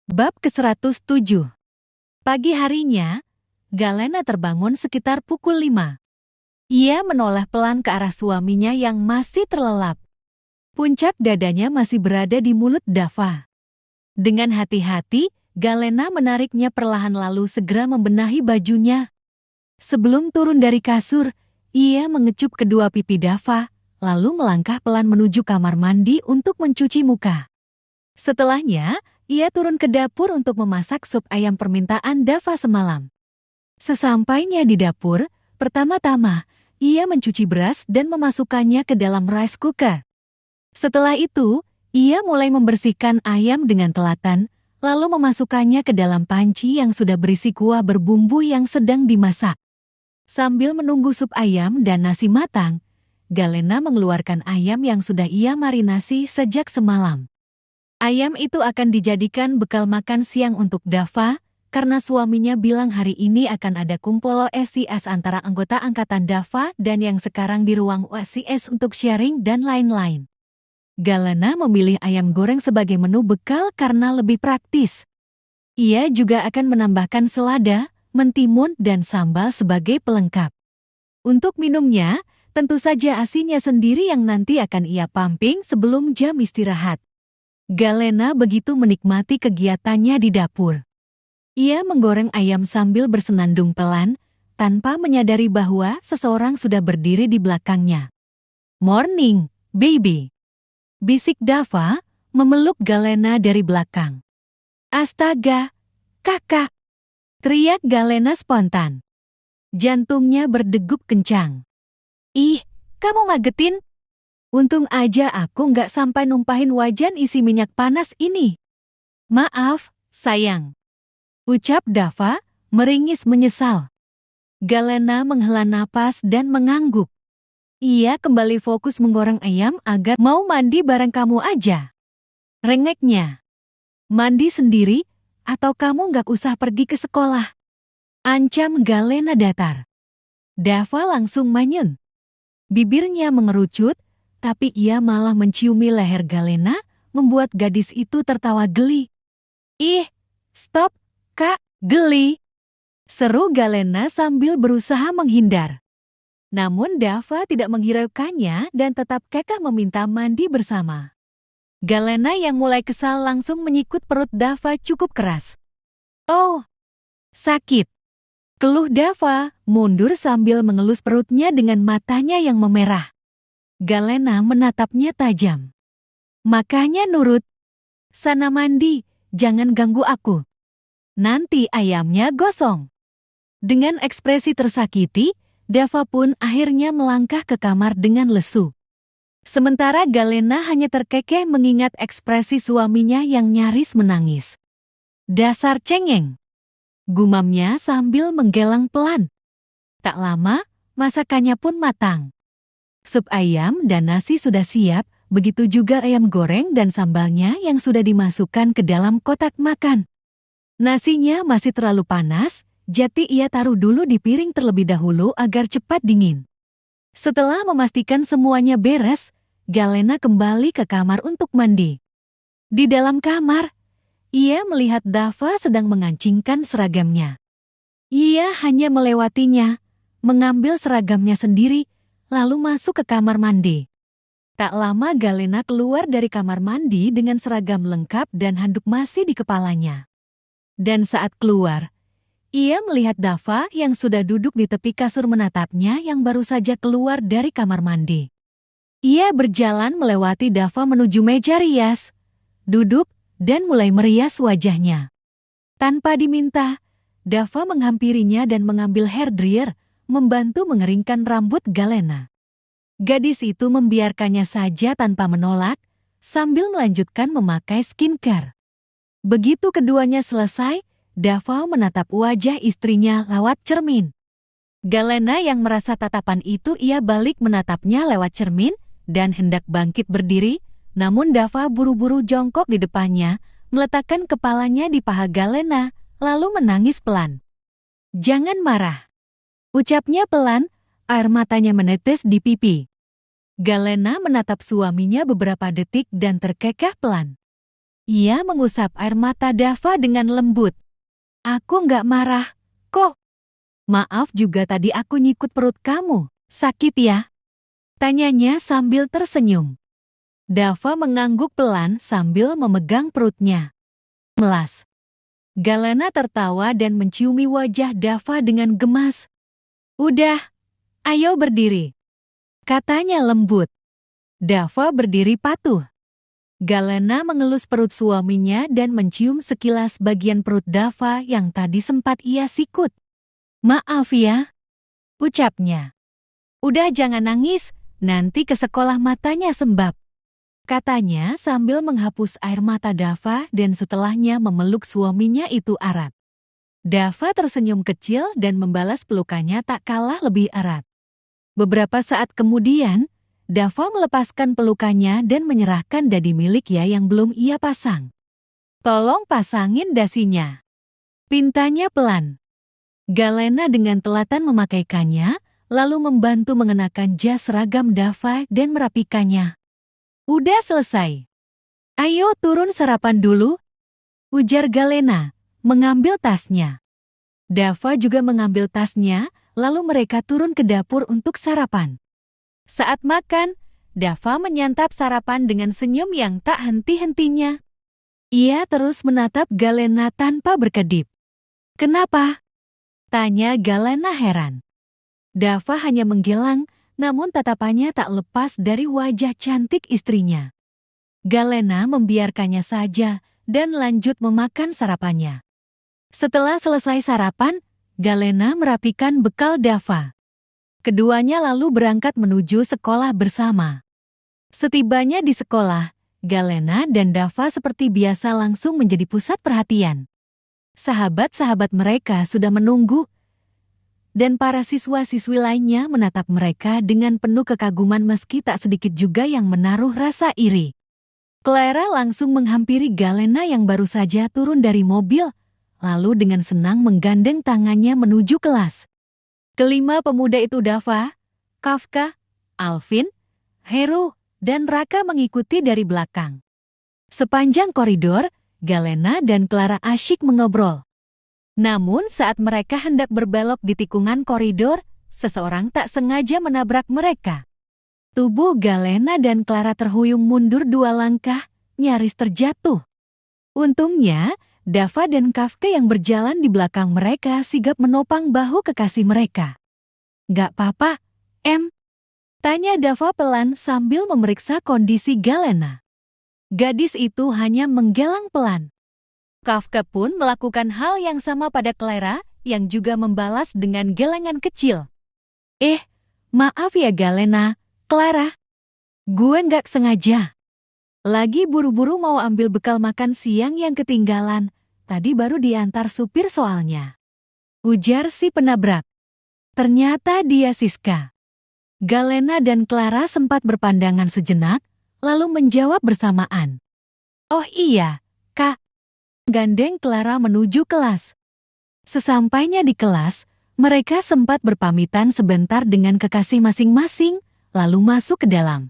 Bab ke-107. Pagi harinya, Galena terbangun sekitar pukul 5. Ia menoleh pelan ke arah suaminya yang masih terlelap. Puncak dadanya masih berada di mulut Dava. Dengan hati-hati, Galena menariknya perlahan lalu segera membenahi bajunya. Sebelum turun dari kasur, ia mengecup kedua pipi Dava, lalu melangkah pelan menuju kamar mandi untuk mencuci muka. Setelahnya, ia turun ke dapur untuk memasak sup ayam permintaan Dava semalam. Sesampainya di dapur, pertama-tama, ia mencuci beras dan memasukkannya ke dalam rice cooker. Setelah itu, ia mulai membersihkan ayam dengan telatan, lalu memasukkannya ke dalam panci yang sudah berisi kuah berbumbu yang sedang dimasak. Sambil menunggu sup ayam dan nasi matang, Galena mengeluarkan ayam yang sudah ia marinasi sejak semalam. Ayam itu akan dijadikan bekal makan siang untuk Dava, karena suaminya bilang hari ini akan ada kumpul OSIS antara anggota angkatan Dava dan yang sekarang di ruang OSIS untuk sharing dan lain-lain. Galena memilih ayam goreng sebagai menu bekal karena lebih praktis. Ia juga akan menambahkan selada, mentimun, dan sambal sebagai pelengkap. Untuk minumnya, tentu saja asinya sendiri yang nanti akan ia pumping sebelum jam istirahat. Galena begitu menikmati kegiatannya di dapur. Ia menggoreng ayam sambil bersenandung pelan, tanpa menyadari bahwa seseorang sudah berdiri di belakangnya. "Morning, baby," bisik Dava, memeluk Galena dari belakang. "Astaga, kakak!" teriak Galena spontan. Jantungnya berdegup kencang. "Ih, kamu ngagetin? Untung aja aku nggak sampai numpahin wajan isi minyak panas ini." "Maaf, sayang," ucap Dava, meringis menyesal. Galena menghela napas dan mengangguk. Ia kembali fokus menggoreng ayam agar mau mandi bareng kamu aja. Rengeknya. "Mandi sendiri, atau kamu nggak usah pergi ke sekolah?" ancam Galena datar. Dava langsung manyun. Bibirnya mengerucut, tapi ia malah menciumi leher Galena, membuat gadis itu tertawa geli. "Ih, stop, Kak, geli!" seru Galena sambil berusaha menghindar. Namun Dava tidak menghiraukannya dan tetap kekeh meminta mandi bersama. Galena yang mulai kesal langsung menyikut perut Dava cukup keras. "Oh, sakit," keluh Dava, mundur sambil mengelus perutnya dengan matanya yang memerah. Galena menatapnya tajam. "Makanya nurut. Sana mandi, jangan ganggu aku. Nanti ayamnya gosong." Dengan ekspresi tersakiti, Dava pun akhirnya melangkah ke kamar dengan lesu. Sementara Galena hanya terkekeh mengingat ekspresi suaminya yang nyaris menangis. "Dasar cengeng," gumamnya sambil menggelang pelan. Tak lama, masakannya pun matang. Sup ayam dan nasi sudah siap, begitu juga ayam goreng dan sambalnya yang sudah dimasukkan ke dalam kotak makan. Nasinya masih terlalu panas, jadi ia taruh dulu di piring terlebih dahulu agar cepat dingin. Setelah memastikan semuanya beres, Galena kembali ke kamar untuk mandi. Di dalam kamar, ia melihat Dava sedang mengancingkan seragamnya. Ia hanya melewatinya, mengambil seragamnya sendiri, lalu masuk ke kamar mandi. Tak lama Galena keluar dari kamar mandi dengan seragam lengkap dan handuk masih di kepalanya. Dan saat keluar, ia melihat Dava yang sudah duduk di tepi kasur menatapnya yang baru saja keluar dari kamar mandi. Ia berjalan melewati Dava menuju meja rias, duduk, dan mulai merias wajahnya. Tanpa diminta, Dava menghampirinya dan mengambil hair dryer, membantu mengeringkan rambut Galena. Gadis itu membiarkannya saja tanpa menolak, sambil melanjutkan memakai skincare. Begitu keduanya selesai, Dava menatap wajah istrinya lewat cermin. Galena yang merasa tatapan itu ia balik menatapnya lewat cermin, dan hendak bangkit berdiri, namun Dava buru-buru jongkok di depannya, meletakkan kepalanya di paha Galena, lalu menangis pelan. "Jangan marah," ucapnya pelan, air matanya menetes di pipi. Galena menatap suaminya beberapa detik dan terkekeh pelan. Ia mengusap air mata Dava dengan lembut. Aku nggak marah, kok. Maaf juga tadi aku nyikut perut kamu. Sakit ya? Tanyanya sambil tersenyum. Dava mengangguk pelan sambil memegang perutnya. Melas. Galena tertawa dan menciumi wajah Dava dengan gemas. Udah, ayo berdiri. Katanya lembut. Dava berdiri patuh. Galena mengelus perut suaminya dan mencium sekilas bagian perut Dava yang tadi sempat ia sikut. Maaf ya, ucapnya. Udah jangan nangis, nanti ke sekolah matanya sembab. Katanya sambil menghapus air mata Dava dan setelahnya memeluk suaminya itu erat. Dava tersenyum kecil dan membalas pelukannya tak kalah lebih erat. Beberapa saat kemudian, Dava melepaskan pelukannya dan menyerahkan dadi milik ya yang belum ia pasang. Tolong pasangin dasinya. Pintanya pelan. Galena dengan telatan memakaikannya, lalu membantu mengenakan jas seragam Dava dan merapikannya. Udah selesai. Ayo turun sarapan dulu, ujar Galena, mengambil tasnya. Dava juga mengambil tasnya, lalu mereka turun ke dapur untuk sarapan. Saat makan, Dava menyantap sarapan dengan senyum yang tak henti-hentinya. Ia terus menatap Galena tanpa berkedip. Kenapa? Tanya Galena heran. Dava hanya menggelang, namun tatapannya tak lepas dari wajah cantik istrinya. Galena membiarkannya saja dan lanjut memakan sarapannya. Setelah selesai sarapan, Galena merapikan bekal Dava. Keduanya lalu berangkat menuju sekolah bersama. Setibanya di sekolah, Galena dan Dava seperti biasa langsung menjadi pusat perhatian. Sahabat-sahabat mereka sudah menunggu, dan para siswa-siswi lainnya menatap mereka dengan penuh kekaguman meski tak sedikit juga yang menaruh rasa iri. Clara langsung menghampiri Galena yang baru saja turun dari mobil, lalu dengan senang menggandeng tangannya menuju kelas. Kelima pemuda itu Dava, Kafka, Alvin, Heru, dan Raka mengikuti dari belakang. Sepanjang koridor, Galena dan Clara asyik mengobrol. Namun saat mereka hendak berbelok di tikungan koridor, seseorang tak sengaja menabrak mereka. Tubuh Galena dan Clara terhuyung mundur 2 langkah, nyaris terjatuh. Untungnya, Dava dan Kafka yang berjalan di belakang mereka sigap menopang bahu kekasih mereka. Gak apa-apa, Em? Tanya Dava pelan sambil memeriksa kondisi Galena. Gadis itu hanya menggelang pelan. Kafka pun melakukan hal yang sama pada Clara, yang juga membalas dengan gelengan kecil. Maaf ya Galena, Clara. Gue nggak sengaja. Lagi buru-buru mau ambil bekal makan siang yang ketinggalan. Tadi baru diantar supir soalnya. Ujar si penabrak. Ternyata dia Siska. Galena dan Clara sempat berpandangan sejenak, lalu menjawab bersamaan. Oh iya, Kak. Gandeng Clara menuju kelas. Sesampainya di kelas, mereka sempat berpamitan sebentar dengan kekasih masing-masing, lalu masuk ke dalam.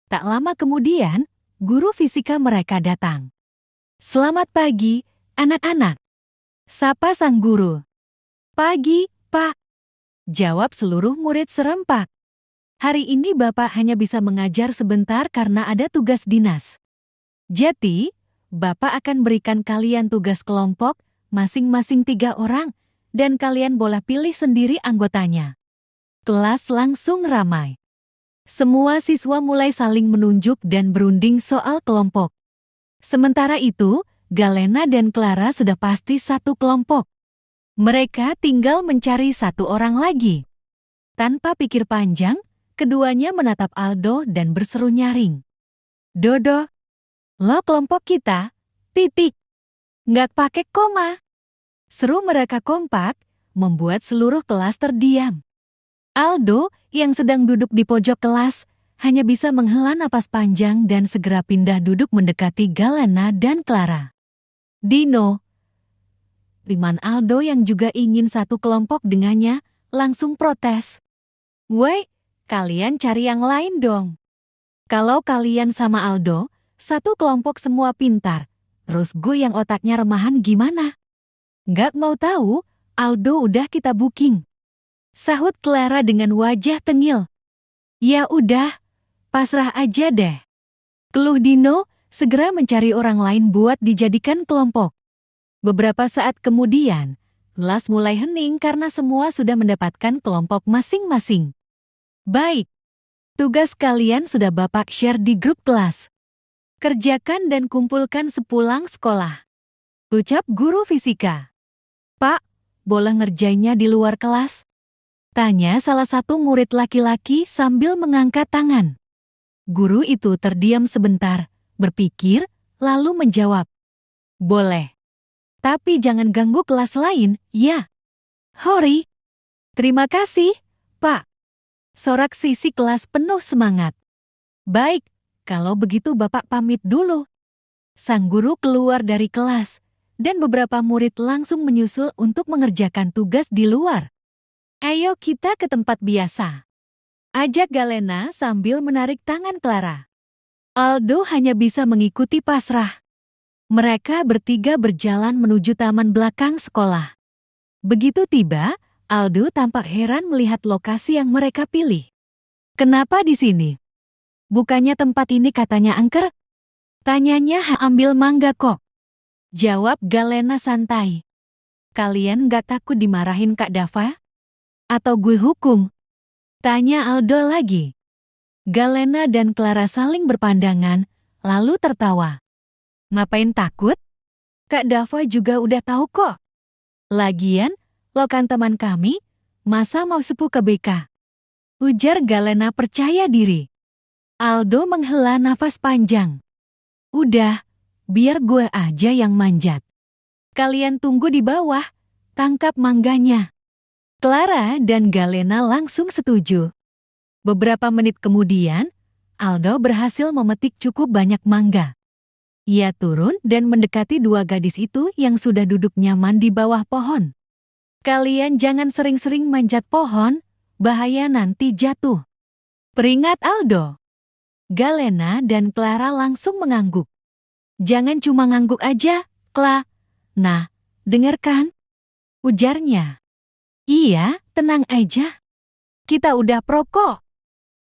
Tak lama kemudian, guru fisika mereka datang. Selamat pagi, anak-anak. Sapa sang guru. Pagi, Pak. Jawab seluruh murid serempak. Hari ini Bapak hanya bisa mengajar sebentar karena ada tugas dinas. Jadi, Bapak akan berikan kalian tugas kelompok, masing-masing 3 orang, dan kalian boleh pilih sendiri anggotanya. Kelas langsung ramai. Semua siswa mulai saling menunjuk dan berunding soal kelompok. Sementara itu, Galena dan Clara sudah pasti satu kelompok. Mereka tinggal mencari 1 orang lagi. Tanpa pikir panjang, keduanya menatap Aldo dan berseru nyaring. Dodo, lo kelompok kita, titik. Nggak pakai koma. Seru mereka kompak, membuat seluruh kelas terdiam. Aldo, yang sedang duduk di pojok kelas, hanya bisa menghela napas panjang dan segera pindah duduk mendekati Galena dan Clara. Dino, Liman Aldo yang juga ingin satu kelompok dengannya, langsung protes. Woi, kalian cari yang lain dong. Kalau kalian sama Aldo, satu kelompok semua pintar, Terus gue yang otaknya remahan gimana? Nggak mau tahu, Aldo udah kita booking. Sahut Clara dengan wajah tengil. Ya udah, pasrah aja deh. Keluh Dino, segera mencari orang lain buat dijadikan kelompok. Beberapa saat kemudian, kelas mulai hening karena semua sudah mendapatkan kelompok masing-masing. Baik, tugas kalian sudah Bapak share di grup kelas. Kerjakan dan kumpulkan sepulang sekolah. Ucap guru fisika. Pak, boleh ngerjainnya di luar kelas? Tanya salah satu murid laki-laki sambil mengangkat tangan. Guru itu terdiam sebentar, berpikir, lalu menjawab. Boleh. Tapi jangan ganggu kelas lain, ya. Hori. Terima kasih, Pak. Sorak sisi kelas penuh semangat. Baik, kalau begitu Bapak pamit dulu. Sang guru keluar dari kelas, dan beberapa murid langsung menyusul untuk mengerjakan tugas di luar. Ayo kita ke tempat biasa. Ajak Galena sambil menarik tangan Clara. Aldo hanya bisa mengikuti pasrah. Mereka bertiga berjalan menuju taman belakang sekolah. Begitu tiba, Aldo tampak heran melihat lokasi yang mereka pilih. Kenapa di sini? Bukannya tempat ini katanya angker? Tanyanya ambil mangga kok. Jawab Galena santai. Kalian gak takut dimarahin Kak Dava? Atau gue hukum? Tanya Aldo lagi. Galena dan Clara saling berpandangan, lalu tertawa. Ngapain takut? Kak Dava juga udah tahu kok. Lagian, lo kan teman kami, masa mau sepuh ke BK? Ujar Galena percaya diri. Aldo menghela nafas panjang. Udah, biar gue aja yang manjat. Kalian tunggu di bawah, tangkap mangganya. Clara dan Galena langsung setuju. Beberapa menit kemudian, Aldo berhasil memetik cukup banyak mangga. Ia turun dan mendekati dua gadis itu yang sudah duduk nyaman di bawah pohon. Kalian jangan sering-sering manjat pohon, bahaya nanti jatuh. Peringat Aldo. Galena dan Clara langsung mengangguk. Jangan cuma ngangguk aja, Cla. Nah, dengarkan. Ujarnya. Iya, tenang aja. Kita udah pro kok.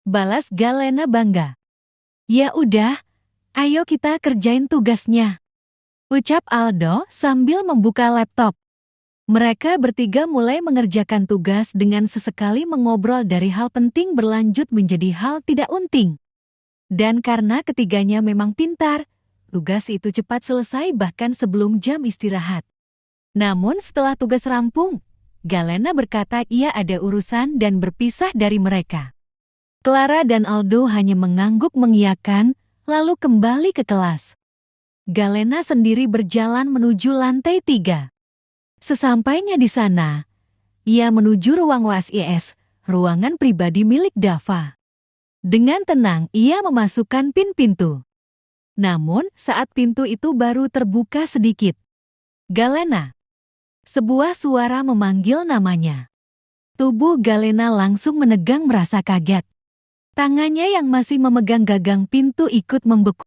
Balas Galena bangga. Ya udah, ayo kita kerjain tugasnya. Ucap Aldo sambil membuka laptop. Mereka bertiga mulai mengerjakan tugas dengan sesekali mengobrol dari hal penting berlanjut menjadi hal tidak penting. Dan karena ketiganya memang pintar, tugas itu cepat selesai bahkan sebelum jam istirahat. Namun setelah tugas rampung, Galena berkata ia ada urusan dan berpisah dari mereka. Clara dan Aldo hanya mengangguk mengiyakan, lalu kembali ke kelas. Galena sendiri berjalan menuju lantai 3. Sesampainya di sana, ia menuju ruang WASIS, ruangan pribadi milik Dava. Dengan tenang ia memasukkan pin pintu. Namun saat pintu itu baru terbuka sedikit. Galena. Sebuah suara memanggil namanya. Tubuh Galena langsung menegang merasa kaget. Tangannya yang masih memegang gagang pintu ikut membeku.